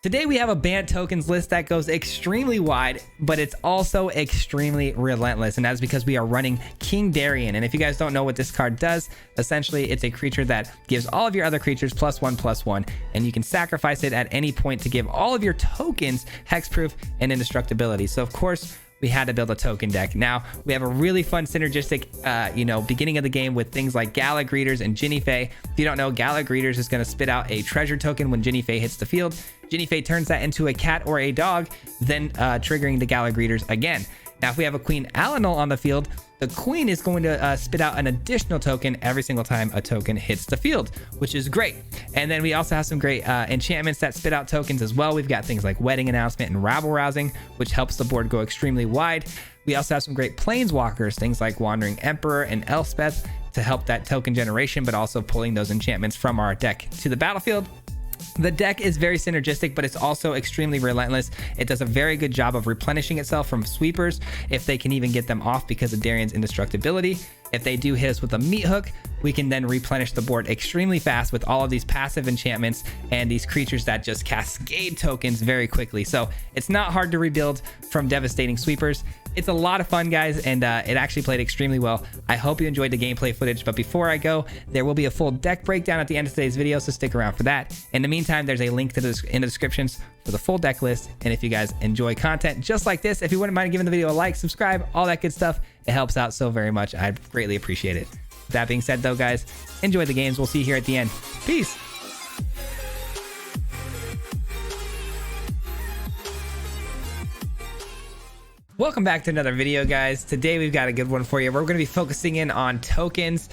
Today we have a banned tokens list that goes extremely wide, but it's also extremely relentless, and that's because we are running King Darien. And if you guys don't know what this card does, essentially it's a creature that gives all of your other creatures +1/+1, and you can sacrifice it at any point to give all of your tokens hexproof and indestructibility. So of course we had to build a token deck. Now we have a really fun synergistic beginning of the game with things like Gala Greeters and Jinnie Fay. If you don't know, Gala Greeters is going to spit out a treasure token when Jinnie Fay hits the field. Jinnie Fay turns that into a cat or a dog, then triggering the Gala Greeters again. Now if we have a Queen Alanol on the field, the queen is going to spit out an additional token every single time a token hits the field, which is great. And then we also have some great enchantments that spit out tokens as well. We've got things like Wedding Announcement and Rabble Rousing, which helps the board go extremely wide. We also have some great planeswalkers, things like Wandering Emperor and Elspeth, to help that token generation, but also pulling those enchantments from our deck to the battlefield. The deck is very synergistic, but it's also extremely relentless. It does a very good job of replenishing itself from sweepers, if they can even get them off because of Darien's indestructibility. If they do hit us with a meat hook, we can then replenish the board extremely fast with all of these passive enchantments and these creatures that just cascade tokens very quickly. So it's not hard to rebuild from devastating sweepers. It's a lot of fun, guys, and it actually played extremely well. I hope you enjoyed the gameplay footage, but before I go, there will be a full deck breakdown at the end of today's video, so stick around for that. In the meantime, there's a link to in the descriptions for the full deck list, and if you guys enjoy content just like this, if you wouldn't mind giving the video a like, subscribe, all that good stuff, it helps out so very much. I'd greatly appreciate it. That being said, though, guys, enjoy the games. We'll see you here at the end. Peace. Welcome back to another video, guys. Today we've got a good one for you. We're going to be focusing in on tokens.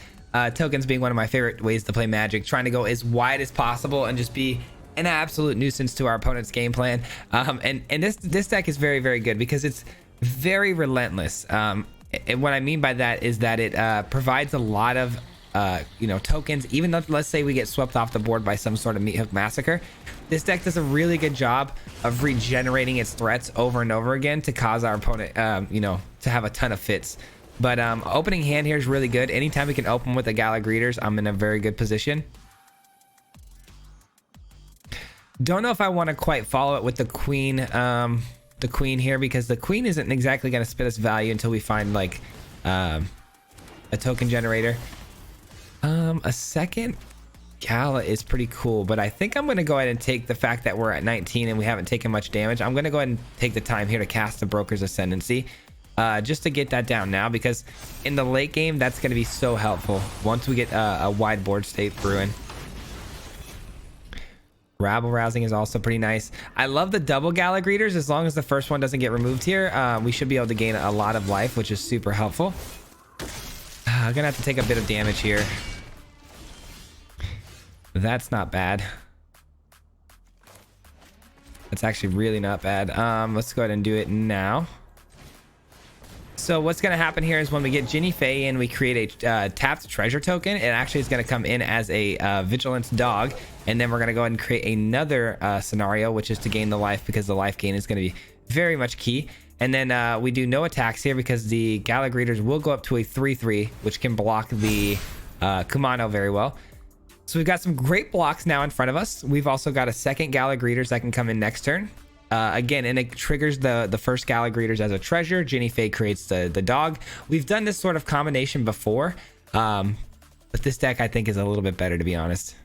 Tokens being one of my favorite ways to play Magic, trying to go as wide as possible and just be an absolute nuisance to our opponent's game plan. And this deck is very, very good because it's very relentless. And what I mean by that is that it provides a lot of tokens. Even though, let's say we get swept off the board by some sort of meat hook massacre, this deck does a really good job of regenerating its threats over and over again to cause our opponent to have a ton of fits. But opening hand here is really good. Anytime we can open with the Gala Greeters, I'm in a very good position. Don't know if I want to quite follow it with the queen here, because the queen isn't exactly going to spit us value until we find like a token generator. A second Gala is pretty cool, but I think I'm going to go ahead and take the fact that we're at 19 and we haven't taken much damage. I'm going to go ahead and take the time here to cast the Broker's Ascendancy, just to get that down now, because in the late game that's going to be so helpful once we get a wide board state through in. Rabble Rousing is also pretty nice. I love the double Gala Greeters. As long as the first one doesn't get removed here, we should be able to gain a lot of life, which is super helpful. I'm gonna have to take a bit of damage here. That's not bad. That's actually really not bad. Let's go ahead and do it now. So what's going to happen here is when we get Jinnie Fay and we create a tapped treasure token, it actually is going to come in as a vigilance dog, and then we're going to go ahead and create another scenario, which is to gain the life, because the life gain is going to be very much key. And then we do no attacks here because the Gala Greeters will go up to a 3/3, which can block the Kumano very well. So we've got some great blocks now in front of us. We've also got a second Gala Greeters that can come in next turn. Again, and it triggers the first Gala Greeters as a treasure. Jinnie Fay creates the dog. We've done this sort of combination before, but this deck I think is a little bit better, to be honest.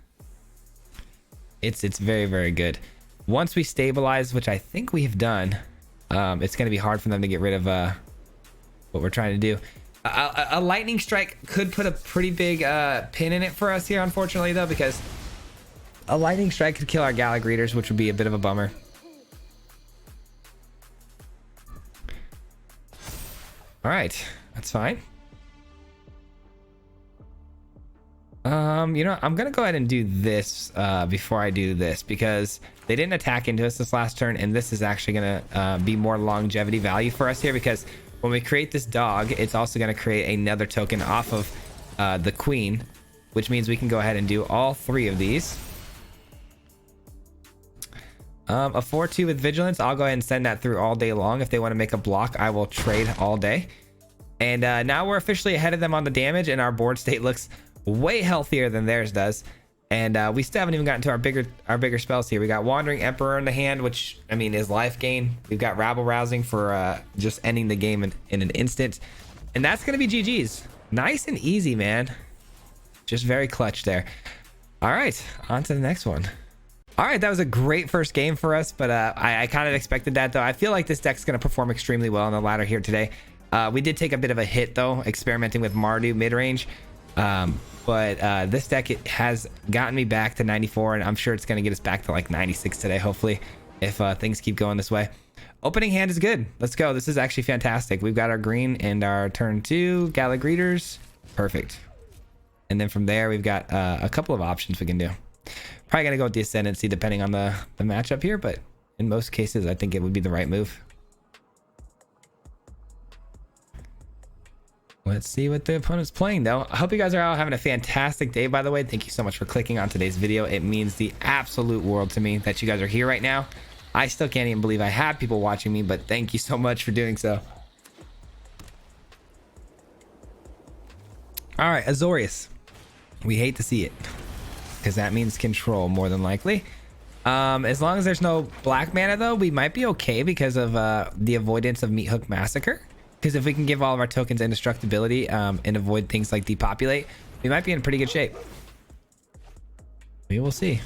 It's very, very good. Once we stabilize, which I think we have done, it's going to be hard for them to get rid of what we're trying to do. A lightning strike could put a pretty big pin in it for us here, unfortunately, though, because a lightning strike could kill our Gala Greeters, which would be a bit of a bummer. All right, that's fine. I'm gonna go ahead and do this before I do this, because they didn't attack into us this last turn, and this is actually gonna be more longevity value for us here, because when we create this dog, it's also gonna create another token off of the queen, which means we can go ahead and do all three of these. A 4/2 with vigilance, I'll go ahead and send that through all day long. If they want to make a block, I will trade all day. And now we're officially ahead of them on the damage, and our board state looks way healthier than theirs does. And we still haven't even gotten to our bigger spells here. We got Wandering Emperor in the hand, which I mean is life gain. We've got Rabble Rousing for just ending the game in an instant, and that's gonna be GG's. Nice and easy, man. Just very clutch there. All right, on to the next one. All right, that was a great first game for us, but I kind of expected that, though. I feel like this deck's going to perform extremely well on the ladder here today. We did take a bit of a hit, though, experimenting with Mardu mid-range. But this deck, it has gotten me back to 94, and I'm sure it's going to get us back to like 96 today, hopefully, if things keep going this way. Opening hand is good. Let's go. This is actually fantastic. We've got our green and our turn 2 Gala Greeters. Perfect. And then from there, we've got a couple of options we can do. Probably gonna go with the Ascendancy depending on the matchup here, but in most cases, I think it would be the right move. Let's see what the opponent's playing, though. I hope you guys are all having a fantastic day, by the way. Thank you so much for clicking on today's video. It means the absolute world to me that you guys are here right now. I still can't even believe I have people watching me, but thank you so much for doing so. All right, Azorius. We hate to see it, because that means control more than likely. As long as there's no black mana, though, we might be okay because of the avoidance of Meathook Massacre. Because if we can give all of our tokens indestructibility and avoid things like depopulate, we might be in pretty good shape. We will see.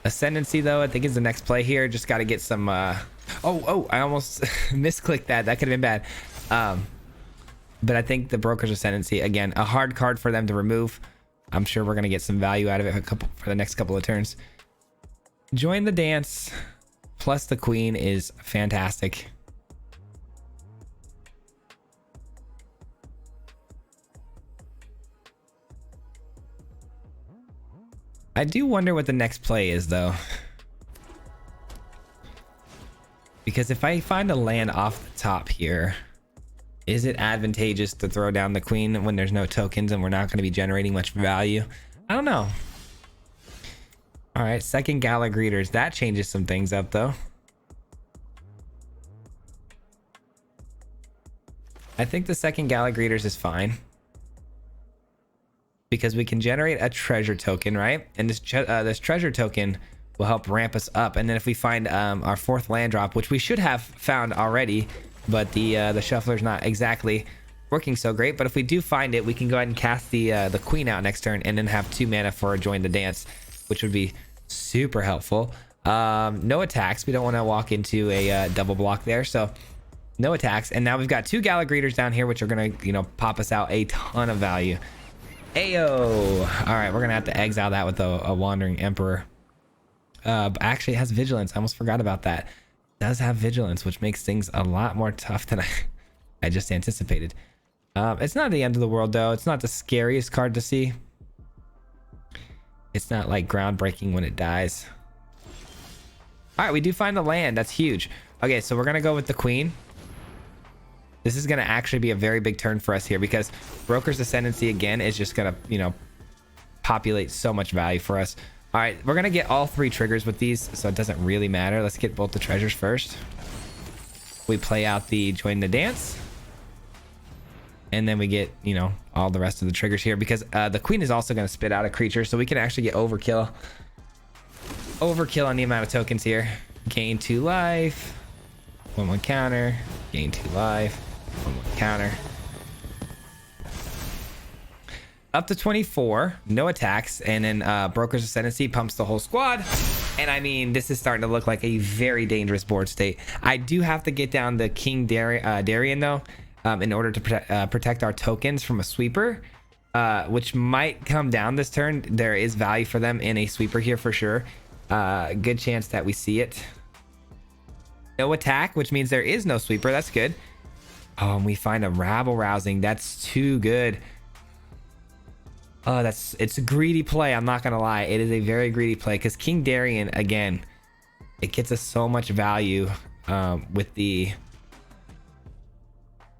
Ascendancy, though, I think is the next play here. Just got to get some... I almost misclicked that. That could have been bad. But I think the Broker's Ascendancy, again, a hard card for them to remove. I'm sure we're going to get some value out of it for the next couple of turns. Join the Dance plus the Queen is fantastic. I do wonder what the next play is, though. Because if I find a land off the top here... Is it advantageous to throw down the Queen when there's no tokens and we're not going to be generating much value? I don't know. All right, second Gala Greeters. That changes some things up, though. I think the second Gala Greeters is fine. Because we can generate a treasure token, right? And this treasure token will help ramp us up. And then if we find our fourth land drop, which we should have found already... But the shuffler's not exactly working so great. But if we do find it, we can go ahead and cast the Queen out next turn and then have 2 mana for a Join the Dance, which would be super helpful. No attacks. We don't want to walk into a double block there. So no attacks. And now we've got 2 Gala Greeters down here, which are going to, pop us out a ton of value. Ayo. All right, we're going to have to exile that with a Wandering Emperor. Actually, it has Vigilance. I almost forgot about that. Does have Vigilance, which makes things a lot more tough than I just anticipated. It's not the end of the world, though. It's not the scariest card to see. It's not like groundbreaking when it dies. All right, we do find the land. That's huge. Okay, so we're gonna go with the Queen. This is gonna actually be a very big turn for us here because Broker's Ascendancy again is just gonna populate so much value for us. All right, we're gonna get all 3 triggers with these, so it doesn't really matter. Let's get both the treasures first. We play out the Join the Dance, and then we get all the rest of the triggers here because the Queen is also gonna spit out a creature, so we can actually get overkill on the amount of tokens here. Gain 2 life, 1/1 counter, gain 2 life, 1/1 counter. Up to 24, no attacks, and then Broker's Ascendancy pumps the whole squad. And I mean, this is starting to look like a very dangerous board state. I do have to get down the King Darien, though, in order to protect our tokens from a sweeper, which might come down this turn. There is value for them in a sweeper here for sure. Good chance that we see it. No attack, which means there is no sweeper. That's good. Oh, and we find a Rabble Rousing. That's too good. Oh, it's a greedy play. I'm not gonna lie, it is a very greedy play because King Darien, again, it gets us so much value with the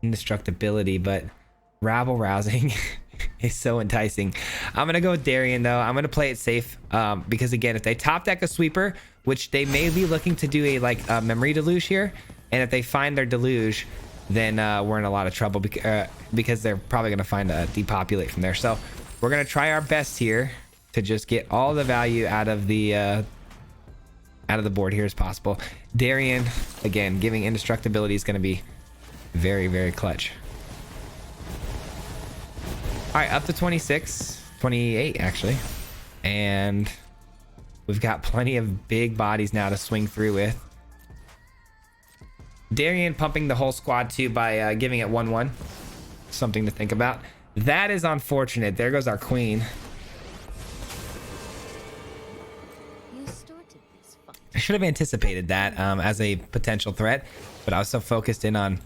indestructibility, but Rabble Rousing is so enticing. I'm gonna go with Darien, though. I'm gonna play it safe because again, if they top deck a sweeper, which they may be looking to do a memory deluge here, and if they find their deluge, then we're in a lot of trouble because they're probably gonna find a depopulate from there. So We're gonna try our best here to just get all the value out of the board here as possible. Darien, again, giving indestructibility is gonna be very, very clutch. All right, up to 26, 28 actually, and we've got plenty of big bodies now to swing through with. Darien pumping the whole squad too by giving it 1-1. Something to think about. That is unfortunate. There goes our queen. I should have anticipated that as a potential threat, but I was so focused in on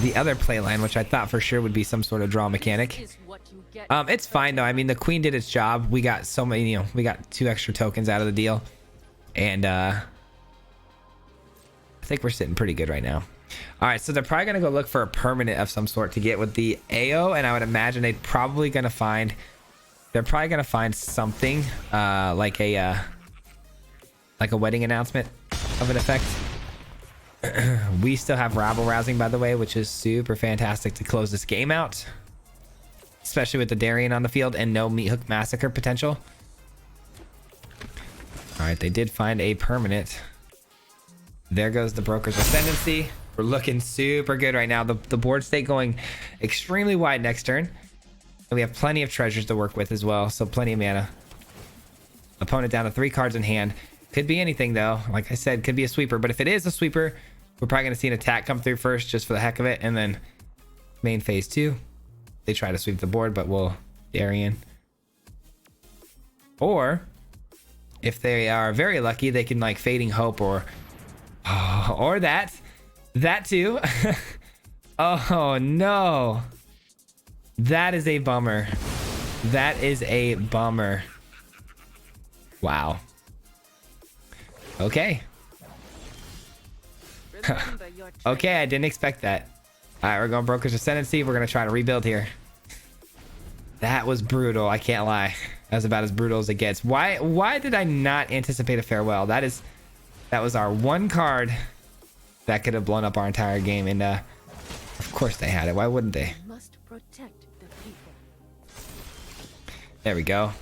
the other play line, which I thought for sure would be some sort of draw mechanic. It's fine though. I mean, the queen did its job. We got so many, we got 2 extra tokens out of the deal, and I think we're sitting pretty good right now. All right, so they're probably gonna go look for a permanent of some sort to get with the AO, and I would imagine they're probably gonna find something like a wedding announcement of an effect. We still have rabble rousing, by the way, which is super fantastic to close this game out, especially with the Darien on the field and no meat hook massacre potential. All right, they did find a permanent. There goes the Broker's Ascendancy. We're looking super good right now. The board state going extremely wide next turn, and we have plenty of treasures to work with as well, so plenty of mana. Opponent down to 3 cards in hand. Could be anything though. Like I said, could be a sweeper, but if it is a sweeper, we're probably going to see an attack come through first just for the heck of it, and then main phase 2 they try to sweep the board, but we'll Darien. Or if they are very lucky, they can like Fading Hope or that too. Oh no, that is a bummer. That is a bummer. Wow. Okay. Okay, I didn't expect that. All right, we're going Broker's Ascendancy. We're gonna try to rebuild here. That was brutal. I can't lie. That was about as brutal as it gets. Why did I not anticipate a farewell? That was our one card that could have blown up our entire game, and of course they had it. Why wouldn't they? Must protect the people. There we go.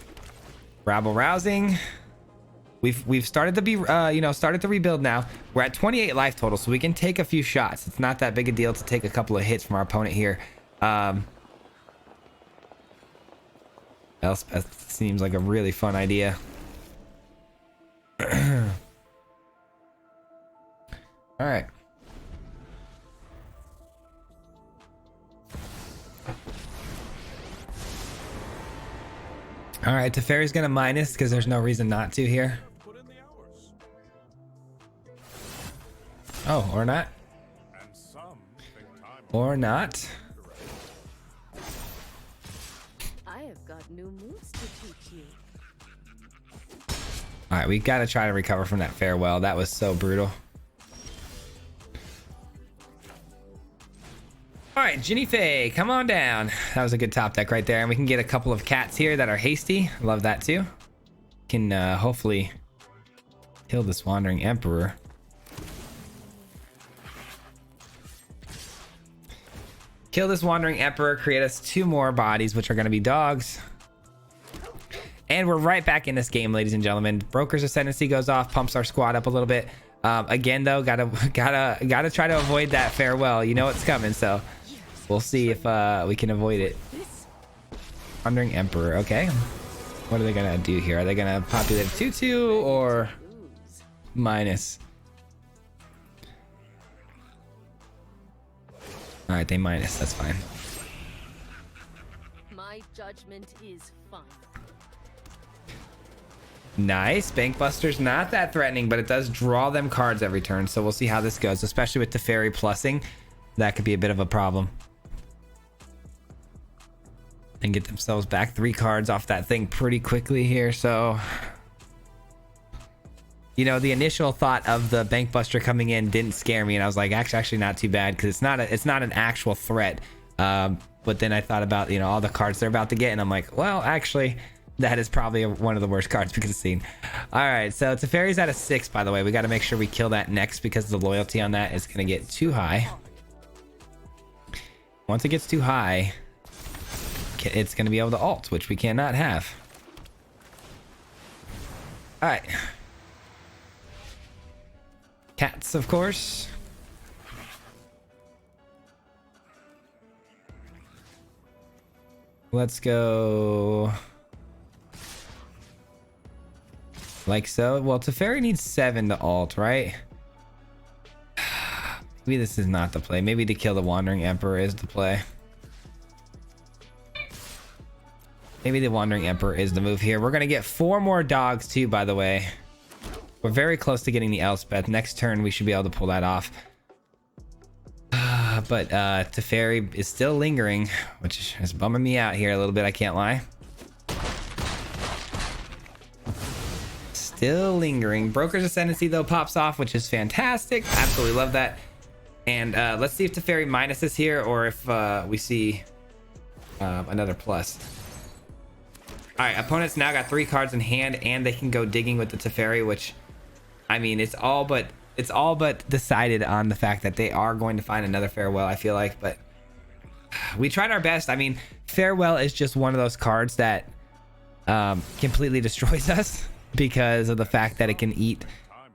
Rabble rousing. We've started to be started to rebuild now. We're at 28 life total, so we can take a few shots. It's not that big a deal to take a couple of hits from our opponent here. Elspeth seems like a really fun idea. All right. All right, Teferi's gonna minus because there's no reason not to here. Oh, or not. Or not. I have got new moves to teach you. All right, we gotta try to recover from that farewell. That was so brutal. All right, Ginny Faye, come on down. That was a good top deck right there. And we can get a couple of cats here that are hasty. Love that too. Can hopefully kill this Wandering Emperor. Kill this Wandering Emperor, create us 2 more bodies, which are going to be dogs. And we're right back in this game, ladies and gentlemen. Broker's Ascendancy goes off, pumps our squad up a little bit. Again, though, gotta try to avoid that farewell. You know it's coming, so we'll see if we can avoid it. Wandering Emperor, okay. What are they gonna do here? Are they gonna populate a 2/2 or minus? All right, they minus. That's fine. My judgment is fine. Nice. Bankbuster's not that threatening, but it does draw them cards every turn. So we'll see how this goes, especially with Teferi plussing. That could be a bit of a problem. And get themselves back 3 cards off that thing pretty quickly here. So, you know, the initial thought of the Bankbuster coming in didn't scare me, and I was like, actually not too bad because it's not an actual threat. But then I thought about, you know, all the cards they're about to get, and I'm like, well, actually, that is probably one of the worst cards we could have seen. All right, so Teferi's at a 6, by the way. We got to make sure we kill that next because the loyalty on that is going to get too high. Once it gets too high, it's going to be able to alt, which we cannot have. All right. Cats, of course. Let's go like so. Well, Teferi needs 7 to alt, right? Maybe this is not the play. Maybe to kill the Wandering Emperor is the play. Maybe the Wandering Emperor is the move here. We're going to get 4 more dogs too, by the way. We're very close to getting the Elspeth. Next turn, we should be able to pull that off. But Teferi is still lingering, which is bumming me out here a little bit, I can't lie. Still lingering. Broker's Ascendancy, though, pops off, which is fantastic. Absolutely love that. And let's see if Teferi minuses here or if we see another plus. All right, opponents now got 3 cards in hand, and they can go digging with the Teferi, which, I mean, it's all but decided on the fact that they are going to find another Farewell, I feel like. But we tried our best. I mean, Farewell is just one of those cards that completely destroys us because of the fact that it can eat,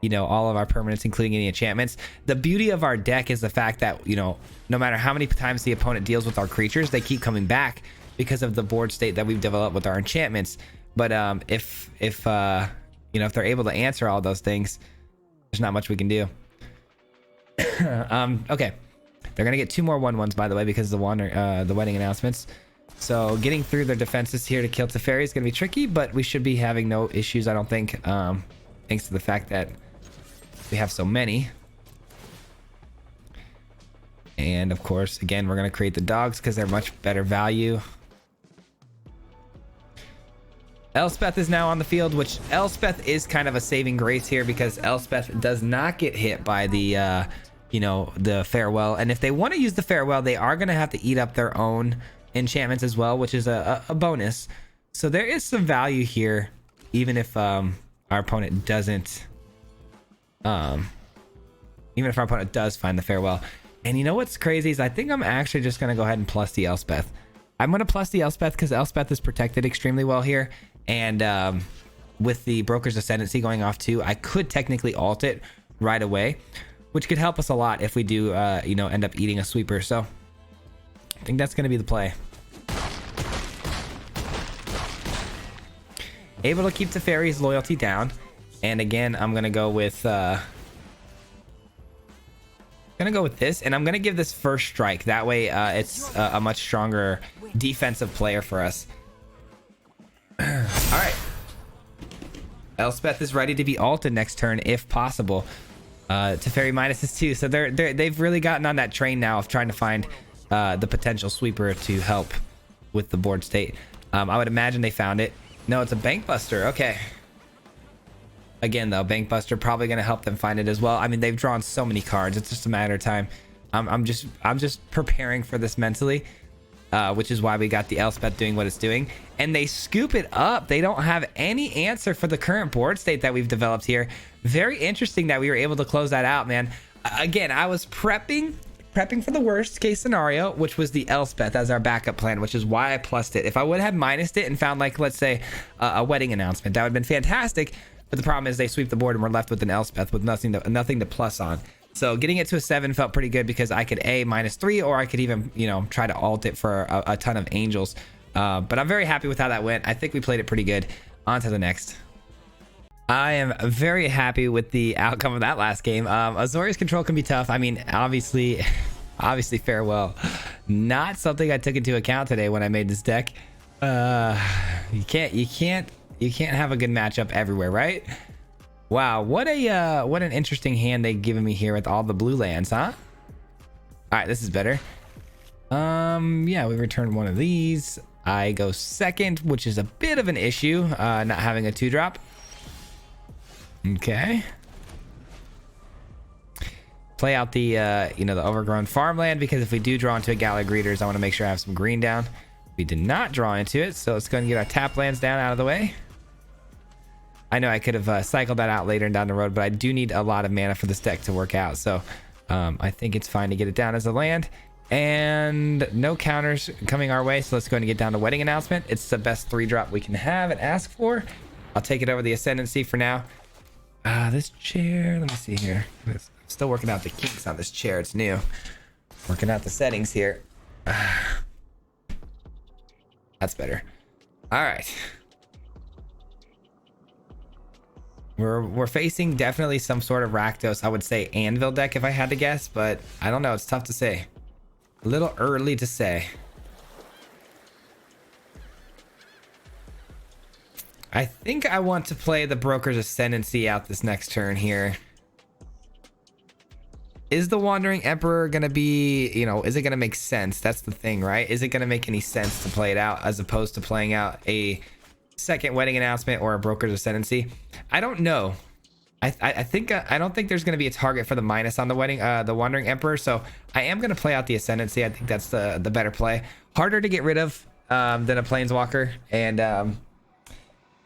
you know, all of our permanents, including any enchantments. The beauty of our deck is the fact that, you know, no matter how many times the opponent deals with our creatures, they keep coming back because of the board state that we've developed with our enchantments. But if you know, if they're able to answer all those things, there's not much we can do. Okay, they're gonna get 2 more 1/1s, by the way, because of the wedding announcements. So getting through their defenses here to kill Teferi is gonna be tricky, but we should be having no issues, I don't think, thanks to the fact that we have so many. And of course, again, we're gonna create the dogs because they're much better value. Elspeth is now on the field, which Elspeth is kind of a saving grace here because Elspeth does not get hit by the, you know, the Farewell. And if they want to use the Farewell, they are going to have to eat up their own enchantments as well, which is a bonus. So there is some value here, even if our opponent doesn't, even if our opponent does find the Farewell. And you know what's crazy is I think I'm actually just going to go ahead and plus the Elspeth. I'm going to plus the Elspeth because Elspeth is protected extremely well here. And with the Broker's Ascendancy going off too, I could technically alt it right away, which could help us a lot if we do, you know, end up eating a sweeper. So I think that's going to be the play. Able to keep Teferi's loyalty down. And again, I'm going to go with... this, and I'm gonna give this first strike. That way it's a much stronger defensive player for us. All right, Elspeth is ready to be alted next turn if possible. Teferi minuses 2, so they've really gotten on that train now of trying to find the potential sweeper to help with the board state. I would imagine they found it. No, it's a Bank Buster. Okay. Again, though, Bank Buster probably going to help them find it as well. I mean, they've drawn so many cards. It's just a matter of time. I'm just preparing for this mentally, which is why we got the Elspeth doing what it's doing. And they scoop it up. They don't have any answer for the current board state that we've developed here. Very interesting that we were able to close that out, man. Again, I was prepping for the worst case scenario, which was the Elspeth as our backup plan, which is why I plussed it. If I would have minused it and found, like, let's say a wedding announcement, that would have been fantastic. But the problem is they sweep the board and we're left with an Elspeth with nothing to plus on. So getting it to a 7 felt pretty good because I could -3, or I could even, you know, try to alt it for a ton of angels. But I'm very happy with how that went. I think we played it pretty good. On to the next. I am very happy with the outcome of that last game. Azorius control can be tough. I mean, obviously Farewell. Not something I took into account today when I made this deck. You can't have a good matchup everywhere, right? Wow, what an interesting hand they've given me here with all the blue lands, huh? All right, this is better. Yeah, we returned one of these. I go second, which is a bit of an issue, not having a 2-drop. Okay. Play out the, you know, the overgrown farmland, because if we do draw into a Gala Greeters, I want to make sure I have some green down. We did not draw into it, so let's go and get our tap lands down out of the way. I know I could have cycled that out later and down the road, but I do need a lot of mana for this deck to work out. So I think it's fine to get it down as a land. And no counters coming our way, so let's go and get down to Wedding Announcement. It's the best 3-drop we can have and ask for. I'll take it over the Ascendancy for now. This chair, let me see here. I'm still working out the kinks on this chair. It's new. Working out the settings here. That's better. All right. We're facing definitely some sort of Rakdos, I would say Anvil deck if I had to guess, but I don't know. It's tough to say. A little early to say. I think I want to play the Broker's Ascendancy out this next turn here. Is the Wandering Emperor going to be, you know, is it going to make sense? That's the thing, right? Is it going to make any sense to play it out as opposed to playing out a second Wedding Announcement or a Broker's Ascendancy? I don't know. I think I don't think there's going to be a target for the minus on the Wandering Emperor, so I am going to play out the Ascendancy. I think that's the better play. Harder to get rid of than a Planeswalker, and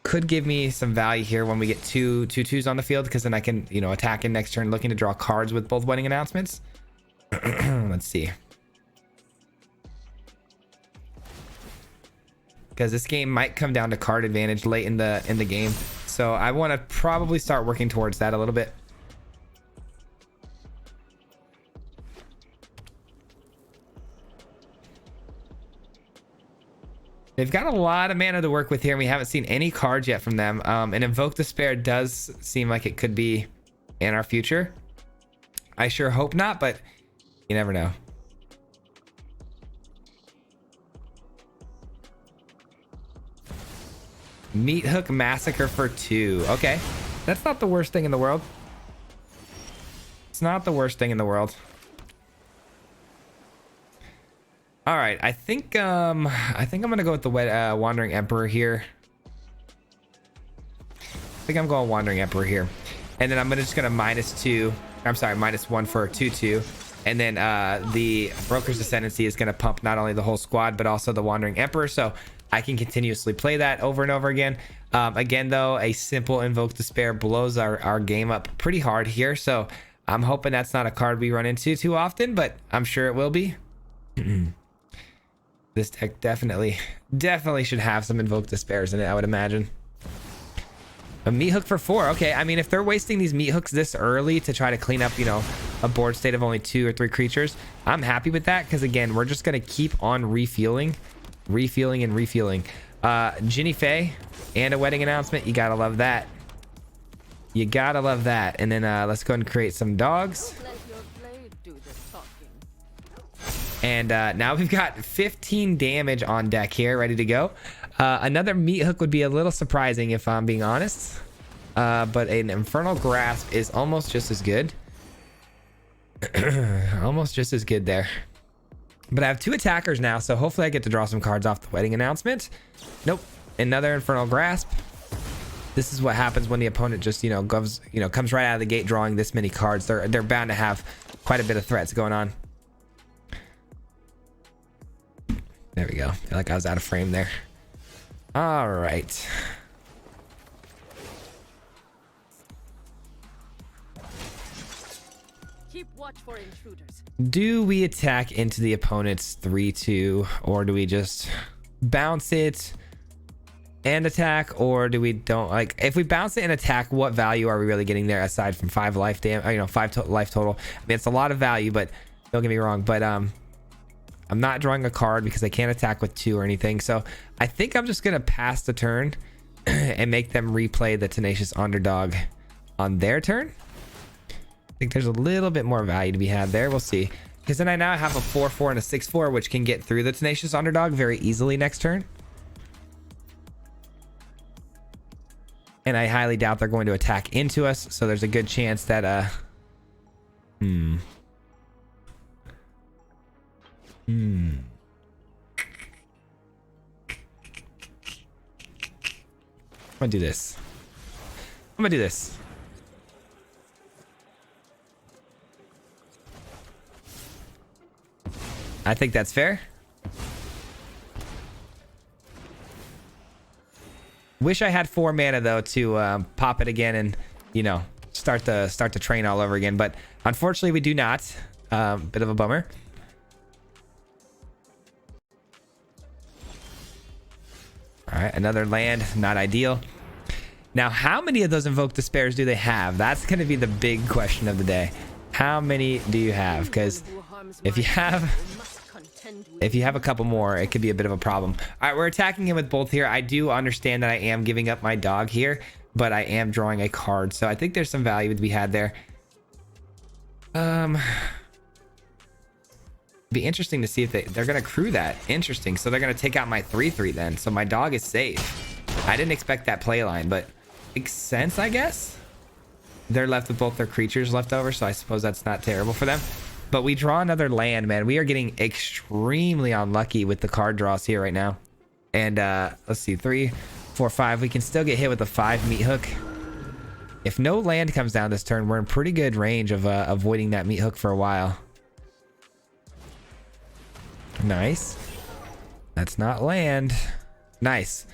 could give me some value here when we get two 2/2s on the field, because then I can, you know, attack in next turn looking to draw cards with both Wedding Announcements. Let's see. Because this game might come down to card advantage late in the game. So I want to probably start working towards that a little bit. They've got a lot of mana to work with here, and we haven't seen any cards yet from them. And Invoke Despair does seem like it could be in our future. I sure hope not, but you never know. Meathook Massacre for 2. Okay, that's not the worst thing in the world. It's not the worst thing in the world. All right, I think I'm gonna go with the Wandering Emperor here. I think I'm going Wandering Emperor here, and then I'm just gonna -2. I'm sorry, -1 for a 2/2, and then the Broker's Ascendancy is gonna pump not only the whole squad but also the Wandering Emperor, so I can continuously play that over and over again. Again, though, a simple Invoke Despair blows our game up pretty hard here, so I'm hoping that's not a card we run into too often, but I'm sure it will be. This deck definitely should have some Invoke Despairs in it, I would imagine. A Meathook for 4. Okay, I mean, if they're wasting these Meathooks this early to try to clean up, you know, a board state of only 2 or 3 creatures, I'm happy with that, because again, we're just going to keep on refueling and refueling. Ginny Faye and a Wedding Announcement. You gotta love that. You gotta love that. And then let's go and create some dogs. And now we've got 15 damage on deck here, ready to go. Another Meathook would be a little surprising if I'm being honest. But an Infernal Grasp is almost just as good. Almost just as good there. But I have 2 attackers now, so hopefully I get to draw some cards off the Wedding Announcement. Nope. Another Infernal Grasp. This is what happens when the opponent just, you know, comes right out of the gate drawing this many cards. They're bound to have quite a bit of threats going on. There we go. I feel like I was out of frame there. All right. Keep watch for intruders. Do we attack into the opponent's 3/2, or do we just bounce it and attack, or do we don't like? If we bounce it and attack, what value are we really getting there aside from 5 life damage? You know, 5 life total. I mean, it's a lot of value, but don't get me wrong. But I'm not drawing a card because I can't attack with 2 or anything. So I think I'm just gonna pass the turn and make them replay the Tenacious Underdog on their turn. I think there's a little bit more value to be had there. We'll see. Because then I now have a 4/4 and a 6/4, which can get through the Tenacious Underdog very easily next turn. And I highly doubt they're going to attack into us. So there's a good chance that... I'm gonna do this. I think that's fair. Wish I had 4 mana though to pop it again and, you know, start the train all over again, but unfortunately we do not. Bit of a bummer. All right, another land, not ideal. Now, how many of those Invoke Despairs do they have? That's going to be the big question of the day. How many do you have? Because if you have a couple more, it could be a bit of a problem. All right, we're attacking him with both here. I do understand that I am giving up my dog here, but I am drawing a card, so I think there's some value to be had there. Be interesting to see if they're gonna crew that. Interesting. So they're gonna take out my 3/3 then. So my dog is safe. I didn't expect that play line, but makes sense, I guess. They're left with both their creatures left over, so I suppose that's not terrible for them. But we draw another land, man. We are getting extremely unlucky with the card draws here right now. And let's see, 3, 4, 5. We can still get hit with a 5 meat hook. If no land comes down this turn, we're in pretty good range of avoiding that meat hook for a while. Nice. That's not land. Nice.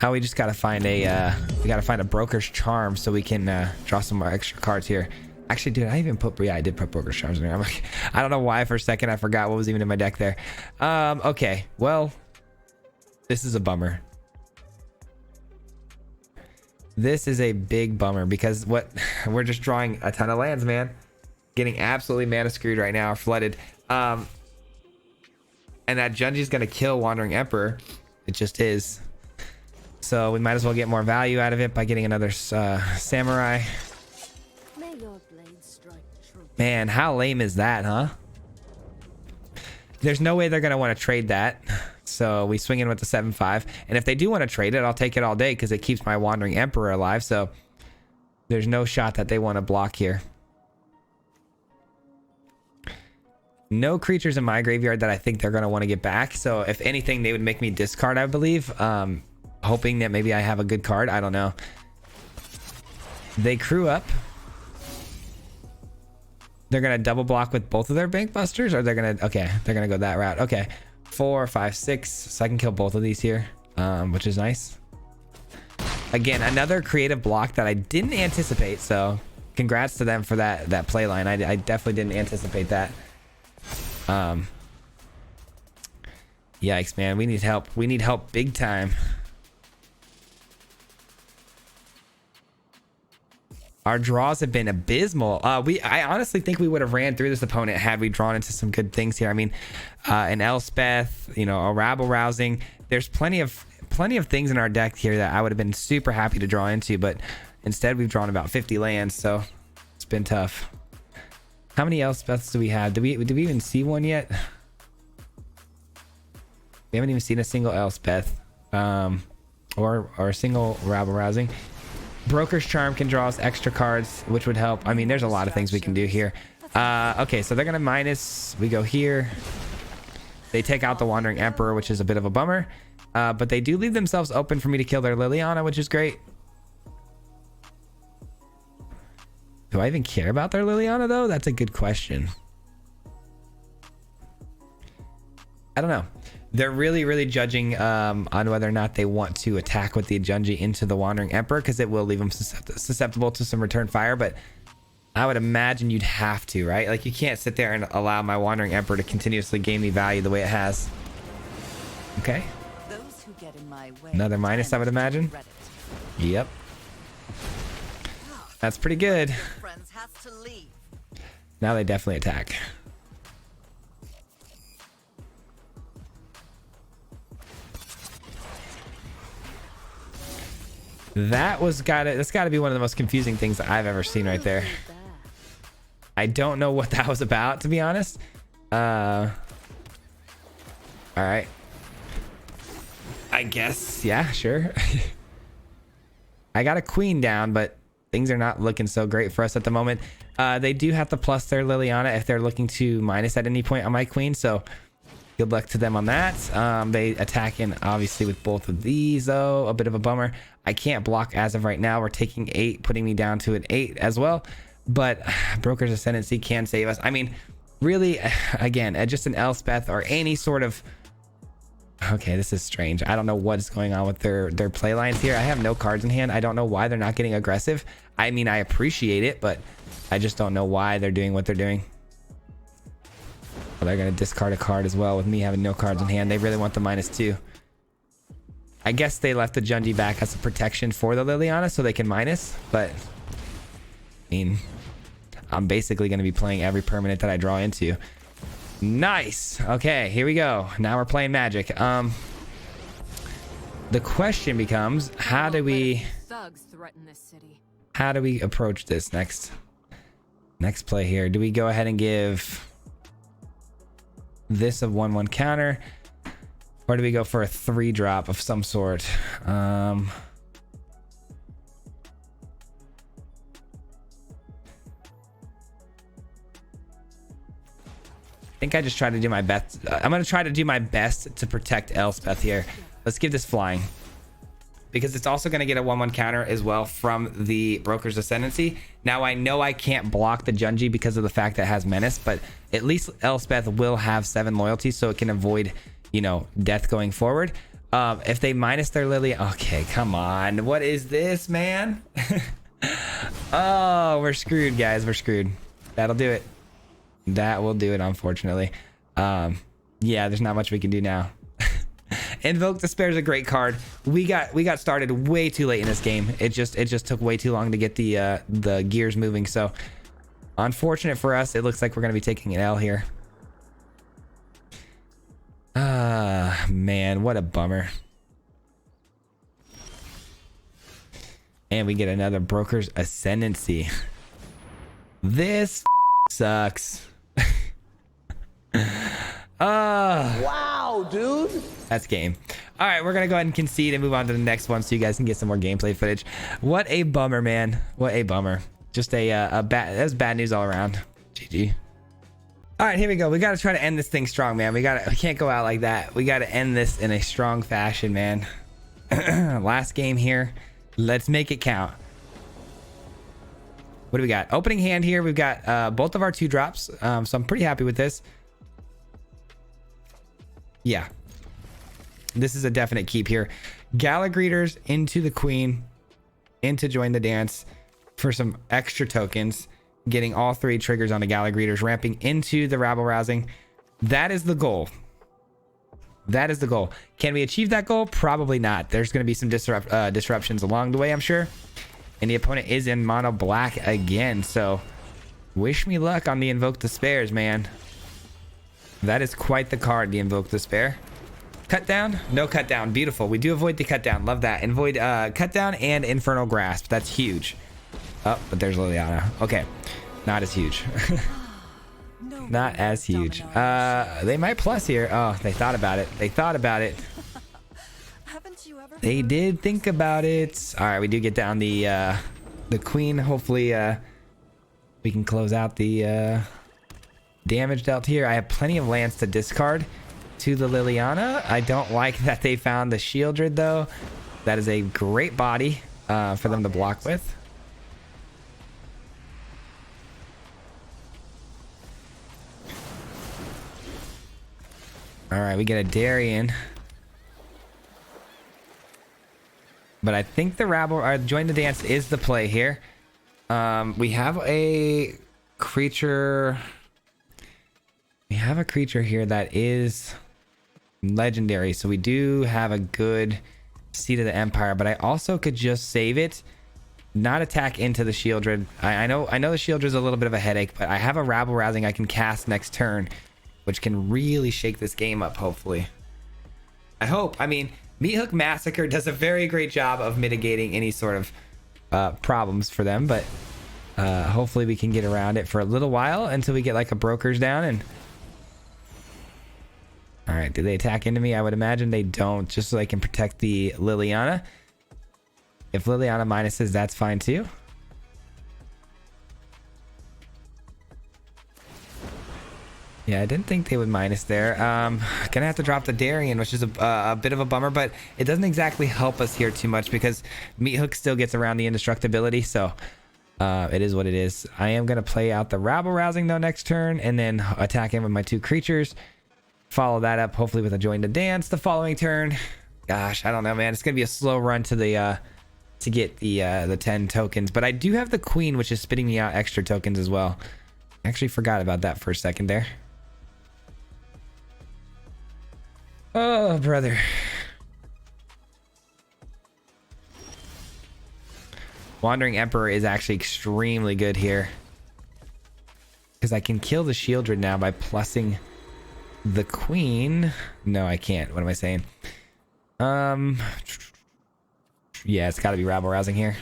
Now we just gotta find a Broker's Charm so we can draw some more extra cards here. Actually, dude, I did put Broker's Charms in there. I'm like, I don't know why for a second I forgot what was even in my deck there. Okay, well, this is a bummer. This is a big bummer because we're just drawing a ton of lands, man. Getting absolutely mana screwed right now, flooded. And that Junji's gonna kill Wandering Emperor. It just is. So we might as well get more value out of it by getting another Samurai. May your blade strike true. Man, how lame is that, huh? There's no way they're gonna want to trade that. So we swing in with the 7/5. And if they do want to trade it, I'll take it all day because it keeps my Wandering Emperor alive. So there's no shot that they want to block here. No creatures in my graveyard that I think they're going to want to get back. So if anything, they would make me discard, I believe. Hoping that maybe I have a good card. I don't know. They crew up. They're going to double block with both of their Bank Busters, or they're going to... Okay, they're going to go that route. Okay. 4, 5, 6. So I can kill both of these here, which is nice. Again, another creative block that I didn't anticipate. So congrats to them for that play line. I definitely didn't anticipate that. Yikes, man. We need help. We need help big time. Our draws have been abysmal. I honestly think we would have ran through this opponent had we drawn into some good things here. I mean, an Elspeth, you know, a Rabble Rousing. There's plenty of things in our deck here that I would have been super happy to draw into, but instead we've drawn about 50 lands, so it's been tough. How many Elspeths do we have? Did we even see one yet? We haven't even seen a single Elspeth, or a single Rabble Rousing. Broker's Charm can draw us extra cards, which would help. I mean, there's a lot of things we can do here. Okay, so they're gonna minus. We go here. They take out the Wandering Emperor, which is a bit of a bummer, but they do leave themselves open for me to kill their Liliana, which is great. Do I even care about their Liliana, though? That's a good question. I don't know. They're really judging on whether or not they want to attack with the Junji into the Wandering Emperor, because it will leave them susceptible to some return fire, but I would imagine you'd have to, right? Like, you can't sit there and allow my Wandering Emperor to continuously gain me value the way it has. Okay. Those who get in my way Another minus, I would imagine. Yep. That's pretty good. Friends has to leave. Now they definitely attack. That's gotta be one of the most confusing things that I've ever seen right there. I don't know what that was about, to be honest. All right. I guess, yeah, sure. I got a queen down, but things are not looking so great for us at the moment. They do have to plus their Liliana if they're looking to minus at any point on my queen, so good luck to them on that. They attack in, obviously, with both of these, though. A bit of a bummer. I can't block as of right now. We're taking 8, putting me down to an 8 as well. But Broker's Ascendancy can save us. I mean, really, again, just an Elspeth or any sort of... Okay, this is strange. I don't know what's going on with their play lines here. I have no cards in hand. I don't know why they're not getting aggressive. I mean, I appreciate it, but I just don't know why they're doing what they're doing. Well, they're going to discard a card as well with me having no cards in hand. They really want the -2. I guess they left the Junji back as a protection for the Liliana so they can minus, but I mean, I'm basically going to be playing every permanent that I draw into. Nice. Okay, here we go. Now we're playing Magic. The question becomes, how do we approach this next play here? Do we go ahead and give this a 1/1 counter, or do we go for a 3-drop of some sort? I think I just try to do my best. I'm going to try to do my best to protect Elspeth here. Let's give this flying, because it's also going to get a 1/1 counter as well from the Broker's Ascendancy. Now I know I can't block the Junji because of the fact that it has Menace, but at least Elspeth will have 7 loyalty, so it can avoid, you know, death going forward. If they minus their Lily, okay, come on. What is this, man? Oh, we're screwed, guys. We're screwed. That'll do it. That will do it, unfortunately. Yeah, there's not much we can do now. Invoke Despair is a great card. We got started way too late in this game. It just took way too long to get the gears moving. So unfortunate for us. It looks like we're gonna be taking an L here. Ah, man, what a bummer. And we get another Broker's Ascendancy. This sucks. Wow, dude. That's game. All right, we're gonna go ahead and concede and move on to the next one so you guys can get some more gameplay footage. What a bummer, man. What a bummer. Just a bad, that's bad news all around. GG. All right, here we go. We got to try to end this thing strong, man. We can't go out like that. We got to end this in a strong fashion, man. Last game here. Let's make it count. What do we got? Opening hand here. We've got both of our 2-drops. So I'm pretty happy with this. Yeah. This is a definite keep here. Gala Greeters into the Queen, into Join the Dance for some extra tokens. Getting all 3 triggers on the Gala Greeters, ramping into the Rabble Rousing. That is the goal. That is the goal. Can we achieve that goal? Probably not. There's going to be some disruptions along the way, I'm sure. And the opponent is in mono black again. So wish me luck on the Invoke Despairs, man. That is quite the card, the Invoke Despair. Cut down? No cut down. Beautiful. We do avoid the cut down. Love that. Avoid cut down and Infernal Grasp. That's huge. Oh, but there's Liliana. Okay. Not as huge. Not as huge. They might plus here. Oh, they thought about it. They thought about it. They did think about it. All right, we do get down the Queen. Hopefully we can close out the damage dealt here. I have plenty of lands to discard to the Liliana. I don't like that they found the Shieldred, though. That is a great body for them to block with. All right, we get a Darien. But I think the Rabble, or Join the Dance is the play here. We have a creature. We have a creature here that is legendary. So we do have a good Seat of the Empire, but I also could just save it. Not attack into the Shieldred. I know the Shieldred is a little bit of a headache, but I have a Rabble Rousing I can cast next turn, which can really shake this game up, hopefully. I hope. I mean, Meathook Massacre does a very great job of mitigating any sort of problems for them, but hopefully we can get around it for a little while until we get like a Broker's down. And all right, do they attack into me? I would imagine they don't, just so they can protect the Liliana. If Liliana minuses, that's fine too. Yeah, I didn't think they would minus there. Gonna have to drop the Darien, which is a bit of a bummer, but it doesn't exactly help us here too much because Meathook still gets around the indestructibility, so it is what it is. I am gonna play out the Rabble Rousing though next turn, and then attack him with my 2 creatures. Follow that up, hopefully with a Join the Dance the following turn. Gosh, I don't know, man. It's gonna be a slow run to the to get the 10 tokens, but I do have the Queen, which is spitting me out extra tokens as well. I actually forgot about that for a second there. Oh, brother. Wandering Emperor is actually extremely good here. Because I can kill the Shieldred now by plussing the Queen. No, I can't. What am I saying? Yeah, it's got to be rabble-rousing here.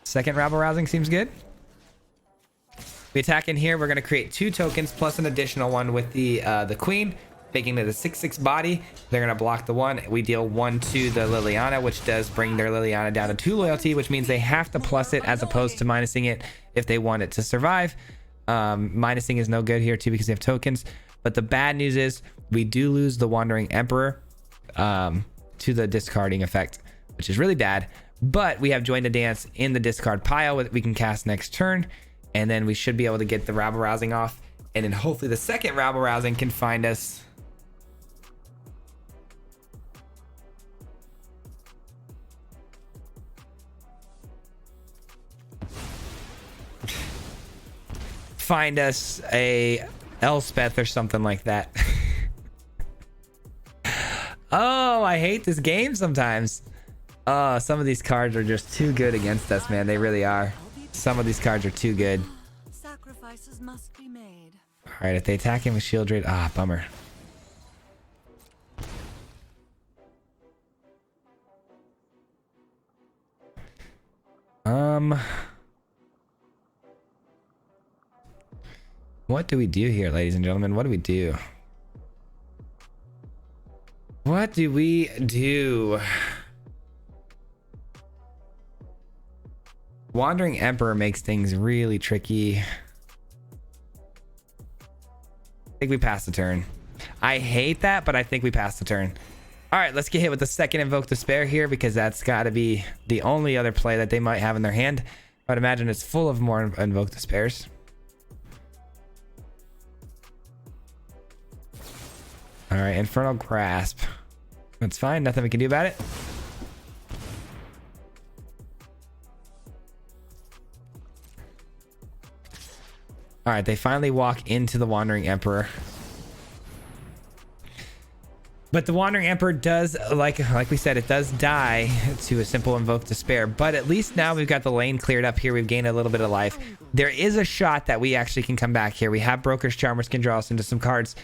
Second rabble-rousing seems good. We attack in here. We're going to create 2 tokens plus an additional one with the Queen, making it a 6/6 body. They're going to block the 1. We deal 1 to the Liliana, which does bring their Liliana down to 2 loyalty, which means they have to plus it as opposed to minusing it if they want it to survive. Minusing is no good here too because they have tokens. But the bad news is we do lose the Wandering Emperor to the discarding effect, which is really bad. But we have Join the Dance in the discard pile that we can cast next turn. And then we should be able to get the rabble rousing off. And then hopefully the second rabble rousing can find us. Find us a Elspeth or something like that. Oh, I hate this game sometimes. Oh, some of these cards are just too good against us, man. They really are. Some of these cards are too good. Sacrifices must be made. All right, if they attack him with Shieldred, bummer. What do we do here, ladies and gentlemen? What do we do? What do we do? Wandering Emperor makes things really tricky. I think we pass the turn. I hate that, but I think we pass the turn. All right, let's get hit with the second Invoke Despair here because that's got to be the only other play that they might have in their hand. I'd imagine it's full of more Invoke Despairs. All right, Infernal Grasp. That's fine. Nothing we can do about it. All right, they finally walk into the Wandering Emperor. But the Wandering Emperor does, like we said, it does die to a simple Invoke Despair. But at least now we've got the lane cleared up here. We've gained a little bit of life. There is a shot that we actually can come back here. We have Broker's Charm, which can draw us into some cards.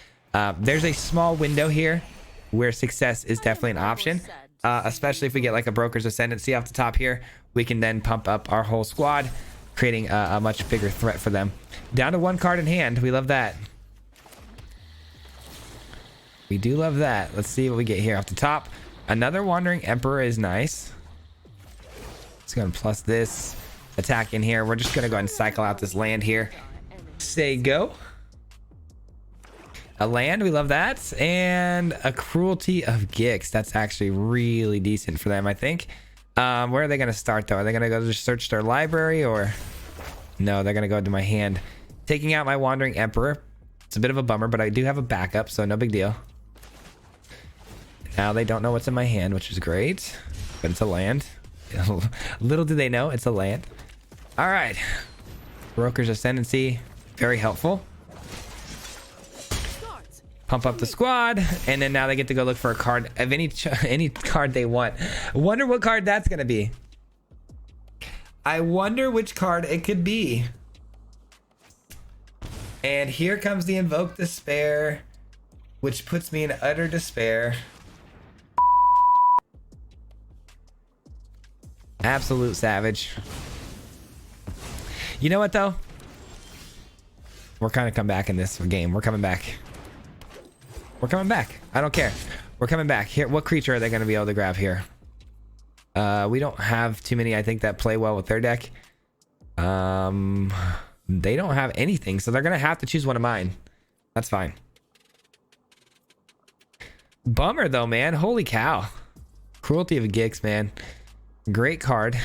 There's a small window here where success is definitely an option. Especially if we get like a Broker's Ascendancy off the top here. We can then pump up our whole squad, creating a much bigger threat for them. Down to 1 card in hand. We love that. We do love that. Let's see what we get here off the top. Another Wandering Emperor is nice. It's going to plus this attack in here. We're just going to go ahead and cycle out this land here. Say go. A land. We love that. And a Cruelty of Gix. That's actually really decent for them, I think. Where are they going to start, though? Are they going to go just search their library, or... No, they're going to go into my hand. Taking out my Wandering Emperor. It's a bit of a bummer, but I do have a backup, so no big deal. Now they don't know what's in my hand, which is great. But it's a land. Little do they know, it's a land. All right. Broker's Ascendancy. Very helpful. Pump up the squad, and then now they get to go look for a card of any card they want. Wonder what card that's going to be. I wonder which card it could be. And here comes the Invoke Despair, which puts me in utter despair. Absolute savage. You know what, though? We're kind of come back in this game. We're coming back. We're coming back. I don't care. We're coming back. Here, what creature are they going to be able to grab here? We don't have too many, I think, that play well with their deck. They don't have anything, so they're going to have to choose one of mine. That's fine. Bummer, though, man. Holy cow. Cruelty of Gix, man. Great card.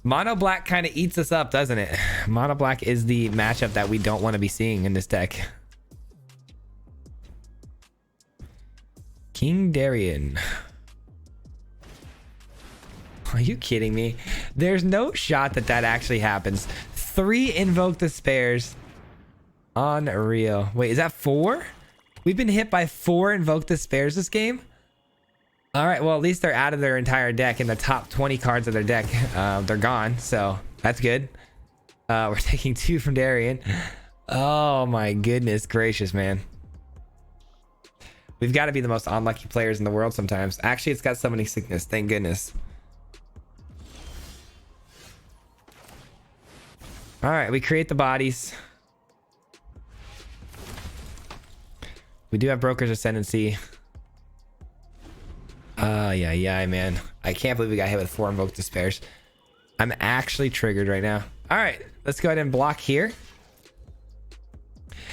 Mono Black kind of eats us up, doesn't it? Mono Black is the matchup that we don't want to be seeing in this deck. King Darien. Are you kidding me? There's no shot that that actually happens. 3 Invoke Despairs. Unreal. Wait, is that 4? We've been hit by 4 Invoke Despairs this game? All right, well, at least they're out of their entire deck. In the top 20 cards of their deck, they're gone, so that's good. We're taking 2 from Darien. Oh my goodness gracious, man. We've got to be the most unlucky players in the world sometimes. Actually, it's got summoning sickness, thank goodness. All right, we create the bodies. We do have Broker's Ascendancy. Yeah, man. I can't believe we got hit with 4 Invoked Despairs. I'm actually triggered right now. All right, let's go ahead and block here.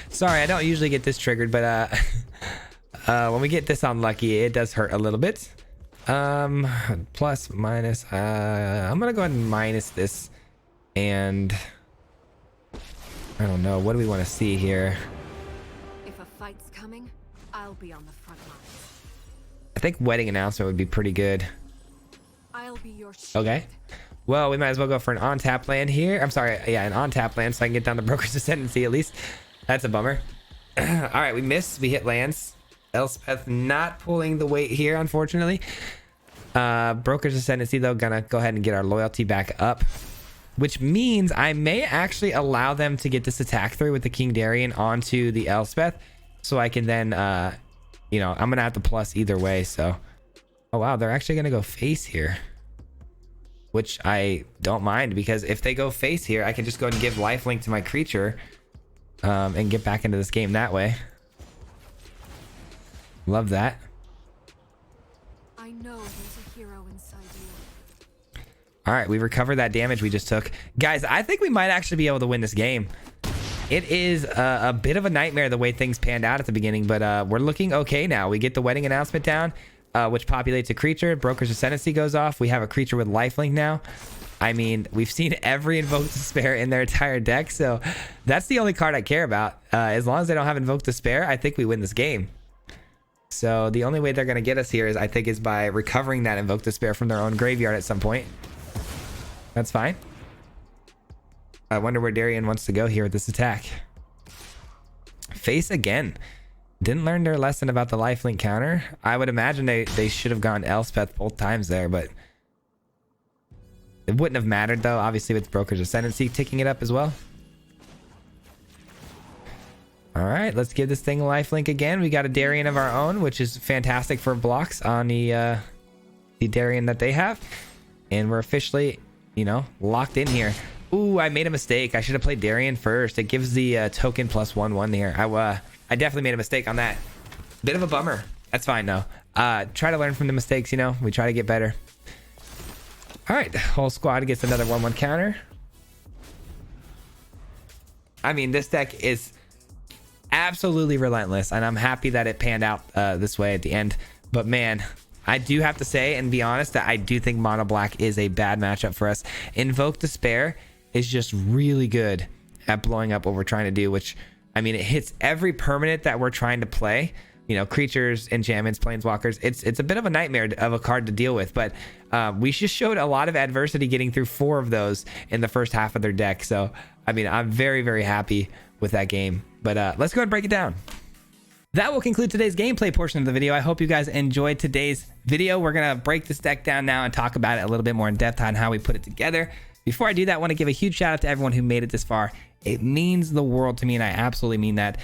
Sorry, I don't usually get this triggered, but when we get this unlucky, it does hurt a little bit. Plus, minus. I'm gonna go ahead and minus this, and I don't know. What do we want to see here? If a fight's coming, I'll be on the front lines. I think Wedding Announcement would be pretty good. I'll be your shield. Okay. Well, we might as well go for an on-tap land here. I'm sorry, yeah, an on-tap land so I can get down the Broker's Ascendancy at least. That's a bummer. All right, we missed. We hit lands. Elspeth not pulling the weight here, unfortunately. Broker's Ascendancy, though, gonna go ahead and get our loyalty back up, which means I may actually allow them to get this attack through with the King Darien onto the Elspeth, so I can then, you know, I'm gonna have to plus either way. So, oh wow, they're actually gonna go face here, which I don't mind, because if they go face here, I can just go ahead and give lifelink to my creature, and get back into this game that way. Love that. I know there's a hero inside you. All right, we recovered that damage we just took. Guys, I think we might actually be able to win this game. It is a bit of a nightmare the way things panned out at the beginning, but we're looking okay now. We get the Wedding Announcement down, which populates a creature. Broker's Ascendancy goes off. We have a creature with lifelink now. I mean, we've seen every Invoked Despair in their entire deck, so that's the only card I care about. As long as they don't have Invoked Despair, I think we win this game. So the only way they're going to get us here is, I think, is by recovering that Invoked Despair from their own graveyard at some point. That's fine. I wonder where Darien wants to go here with this attack. Face again. Didn't learn their lesson about the lifelink counter. I would imagine they should have gone Elspeth both times there, but it wouldn't have mattered, though, obviously, with Broker's Ascendancy ticking it up as well. All right, let's give this thing a lifelink again. We got a Darien of our own, which is fantastic for blocks on the Darien that they have. And we're officially, you know, locked in here. Ooh, I made a mistake. I should have played Darien first. It gives the token +1/1 here. I definitely made a mistake on that. Bit of a bummer. That's fine, though. Try to learn from the mistakes, you know. We try to get better. All right, whole squad gets another 1/1 counter. I mean, this deck is absolutely relentless, and I'm happy that it panned out this way at the end. But man, I do have to say and be honest that I do think Mono Black is a bad matchup for us. Invoke Despair is just really good at blowing up what we're trying to do, which, I mean, it hits every permanent that we're trying to play. You know, creatures, enchantments, planeswalkers. It's a bit of a nightmare of a card to deal with, but we just showed a lot of adversity getting through 4 of those in the first half of their deck. So, I mean, I'm very, very happy with that game. But let's go ahead and break it down. That will conclude today's gameplay portion of the video. I hope you guys enjoyed today's video. We're going to break this deck down now and talk about it a little bit more in depth on how we put it together. Before I do that, I want to give a huge shout out to everyone who made it this far. It means the world to me, and I absolutely mean that,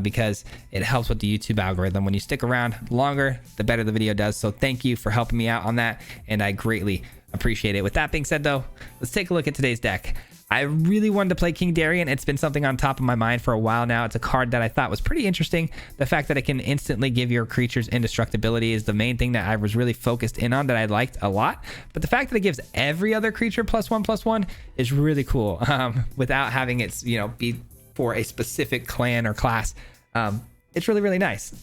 because it helps with the YouTube algorithm. When you stick around longer, the better the video does. So thank you for helping me out on that, and I greatly appreciate it. With that being said, though, let's take a look at today's deck. I really wanted to play King Darien. It's been something on top of my mind for a while now. It's a card that I thought was pretty interesting. The fact that it can instantly give your creatures indestructibility is the main thing that I was really focused in on, that I liked a lot. But the fact that it gives every other creature +1/+1 is really cool, without having it, you know, be for a specific clan or class. It's really, really nice.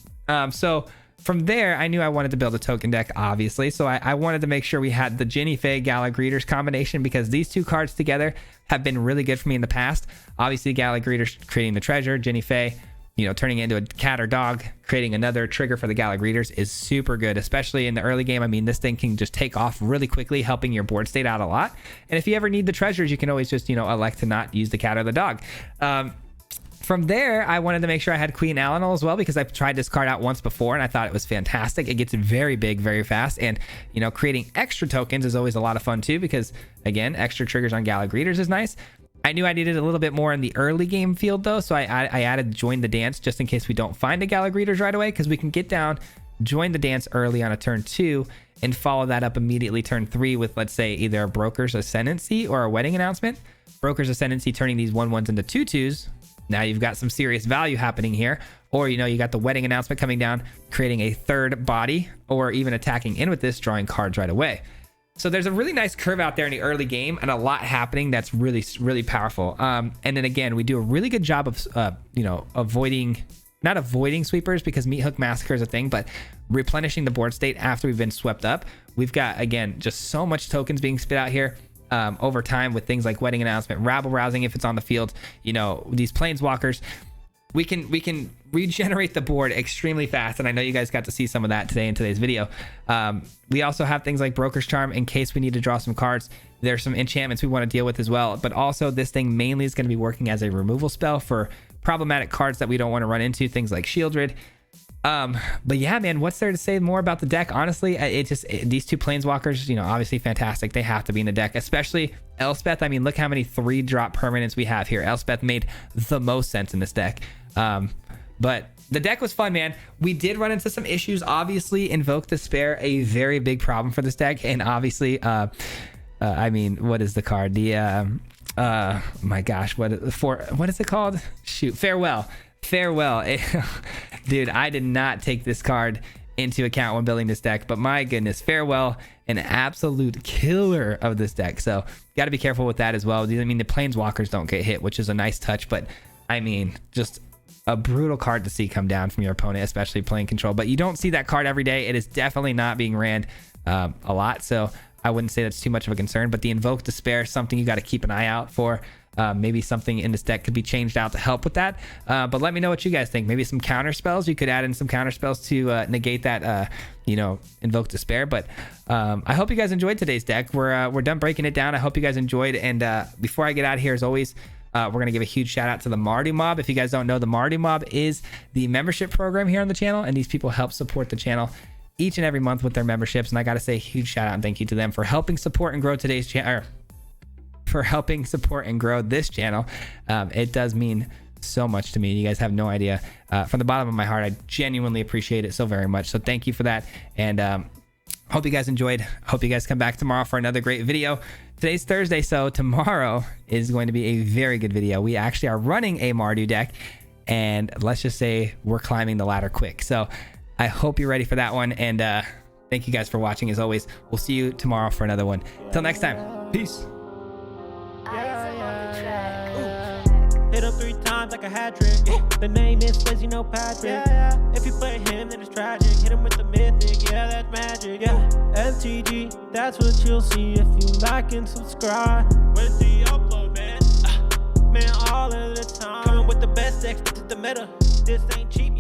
So from there, I knew I wanted to build a token deck, obviously. So I wanted to make sure we had the Jinnie Fay Gala Greeters combination, because these two cards together have been really good for me in the past. Obviously, Gala Greeters creating the treasure, Jinnie Fay, you know, turning it into a cat or dog, creating another trigger for the Gala Greeters is super good, especially in the early game. I mean, this thing can just take off really quickly, helping your board state out a from From there, I wanted to make sure I had Queen Alanol as well, because I've tried this card out once before and I thought it was fantastic. It gets very big very fast, and you know, creating extra tokens is always a lot of fun too, because again, extra triggers on Gala Greeters is nice. I knew I needed a little bit more in the early game field though, so I added Join the Dance just in case we don't find a Gala Greeters right away, because we can get down, join the dance early on a turn 2 and follow that up immediately turn 3 with, let's say, either a Broker's Ascendancy or a Wedding Announcement. Broker's Ascendancy turning these 1/1s into 2/2s. Now you've got some serious value happening here. Or, you know, you got the Wedding Announcement coming down, creating a third body, or even attacking in with this, drawing cards right away. So there's a really nice curve out there in the early game and a lot happening that's really, really powerful. And then again, we do a really good job of, you know, not avoiding sweepers, because Meat Hook Massacre is a thing, but replenishing the board state after we've been swept up. We've got, again, just so much tokens being spit out here. Over time with things like Wedding Announcement, Rabble Rousing if it's on the field, you know, these Planeswalkers, we can regenerate the board extremely fast, and I know you guys got to see some of that today in today's video. We also have things like Broker's Charm in case we need to draw some cards. There's some enchantments we want to deal with as well, but also this thing mainly is going to be working as a removal spell for problematic cards that we don't want to run into, things like Shieldred. But yeah, man, what's there to say more about the deck? Honestly, these two Planeswalkers, you know, obviously fantastic. They have to be in the deck, especially Elspeth. I mean, look how many 3-drop permanents we have here. Elspeth made the most sense in this deck. But the deck was fun, man. We did run into some issues. Obviously, Invoke Despair, a very big problem for this deck. And obviously, I mean, what is the card? My gosh, what is it called? Shoot, Farewell. Dude, I did not take this card into account when building this deck, but my goodness, Farewell, an absolute killer of this deck. So got to be careful with that as well. I mean, the Planeswalkers don't get hit, which is a nice touch, but I mean, just a brutal card to see come down from your opponent, especially playing control. But you don't see that card every day. It is definitely not being ran a lot, so I wouldn't say that's too much of a concern. But the Invoke Despair is something you got to keep an eye out for. Maybe something in this deck could be changed out to help with that. But let me know what you guys think. Maybe some counter spells. You could add in some counter spells to negate that, you know, Invoke Despair. But I hope you guys enjoyed today's deck. We're done breaking it down. I hope you guys enjoyed. And before I get out of here, as always, we're going to give a huge shout out to the Mardu Mob. If you guys don't know, the Mardu Mob is the membership program here on the channel. And these people help support the channel each and every month with their memberships. And I got to say a huge shout out and thank you to them for helping support and grow today's channel. For helping support and grow this channel. It does mean so much to me. You guys have no idea. From the bottom of my heart, I genuinely appreciate it so very much. So thank you for that. And hope you guys enjoyed. Hope you guys come back tomorrow for another great video. Today's Thursday, so tomorrow is going to be a very good video. We actually are running a Mardu deck, and let's just say we're climbing the ladder quick. So I hope you're ready for that one. And thank you guys for watching. As always, we'll see you tomorrow for another one. Till next time, peace. Hit him 3 times like a hat trick. The name is Fizzy, no Patrick. If you play him, then it's tragic. Hit him with the Mythic, yeah, that's magic. MTG, that's what you'll see if you like and subscribe. With the upload, man. Man, all of the time. Coming with the best decks, this is the meta. This ain't cheap.